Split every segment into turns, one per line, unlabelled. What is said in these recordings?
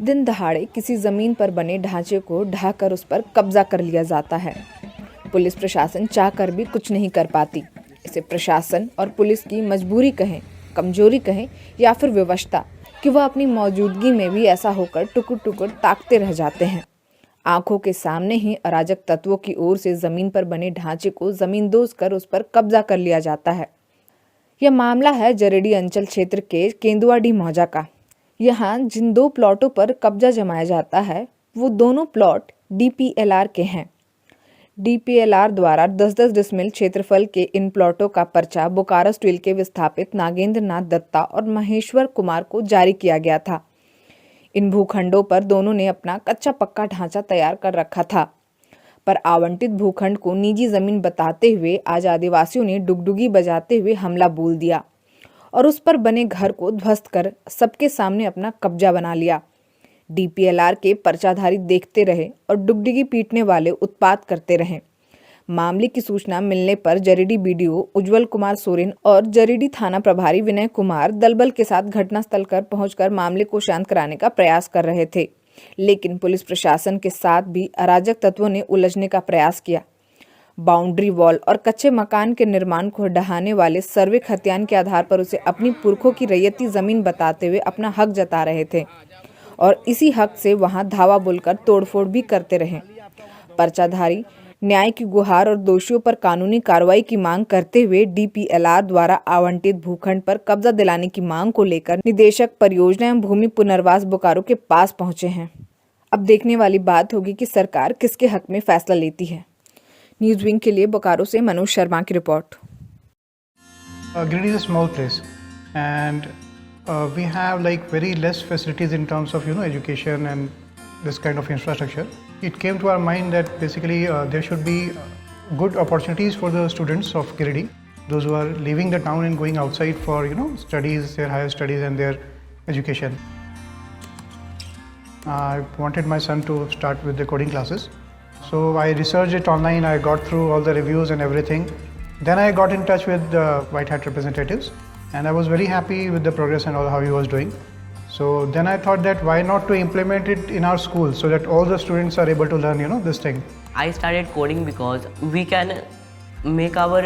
दिन दहाड़े किसी जमीन पर बने ढांचे को ढाकर उस पर कब्जा कर लिया जाता है। पुलिस प्रशासन चाहकर भी कुछ नहीं कर पाती। इसे प्रशासन और पुलिस की मजबूरी कहें, कमजोरी कहें या फिर विवशता कि वह अपनी मौजूदगी में भी ऐसा होकर टुकुर टुकुर ताकते रह जाते हैं। आंखों के सामने ही अराजक तत्वों की ओर से जमीन पर बने ढांचे को जमींदोज कर उस पर कब्जा कर लिया जाता है। यह मामला है जरेडी अंचल क्षेत्र के केंदुआडीह मौजा का। यहाँ जिन 2 प्लॉटों पर कब्जा जमाया जाता है वो दोनों प्लॉट DPLR के हैं। DPLR द्वारा 10-10 डिसमिल क्षेत्रफल के इन प्लॉटों का पर्चा बोकारो स्टील के विस्थापित नागेंद्र नाथ दत्ता और महेश्वर कुमार को जारी किया गया था। इन भूखंडों पर दोनों ने अपना कच्चा पक्का ढांचा तैयार कर रखा था, पर आवंटित भूखंड को निजी जमीन बताते हुए आज आदिवासियों ने डुगडुगी बजाते हुए हमला बोल दिया और उस पर बने घर को ध्वस्त कर सबके सामने अपना कब्जा बना लिया। DPLR के पर्चाधारी देखते रहे और डुगडुगी पीटने वाले उत्पात करते रहे। मामले की सूचना मिलने पर जरेडी BDO उज्जवल कुमार सोरेन और जरेडी थाना प्रभारी विनय कुमार दलबल के साथ घटनास्थल पर पहुंचकर मामले को शांत कराने का प्रयास कर रहे थे, लेकिन पुलिस प्रशासन के साथ भी अराजक तत्वों ने उलझने का प्रयास किया। बाउंड्री वॉल और कच्चे मकान के निर्माण को ढहाने वाले सर्वे खतियान के आधार पर उसे अपनी पुरखों की रैयती जमीन बताते हुए अपना हक जता रहे थे और इसी हक से वहां धावा बोलकर तोड़फोड़ भी करते रहे। पर्चाधारी न्याय की गुहार और दोषियों पर कानूनी कार्रवाई की मांग करते हुए DPLR द्वारा आवंटित भूखंड पर कब्जा दिलाने की मांग को लेकर निदेशक परियोजना एवं भूमि पुनर्वास बोकारो के पास पहुंचे हैं। अब देखने वाली बात होगी कि सरकार किसके हक में फैसला लेती है। न्यूज विंग के लिए बोकारो से मनोज शर्मा की report.
Giridih is a small place and we have like very less facilities in terms of education and this kind of infrastructure. It came to our mind that basically there should be good opportunities for the students of Giridih, those who are leaving the town and going outside for studies, their higher studies and their education. I wanted my son to start with the coding classes, so I researched it online. I got through all the reviews and everything. Then I got in touch with the White Hat representatives and I was very happy with the progress and all how he was doing. So then I thought that why not to implement it in our school so that all the students are able to learn this thing.
I started coding because we can make our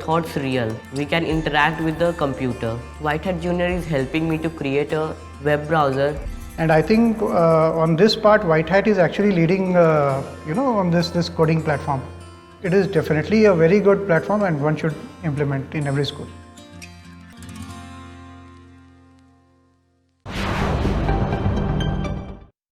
thoughts real. We can interact with the computer. White Hat Junior is helping me to create a web browser.
And I think on this part White Hat is actually leading on this coding platform. It is definitely a very good platform and one should implement in every school.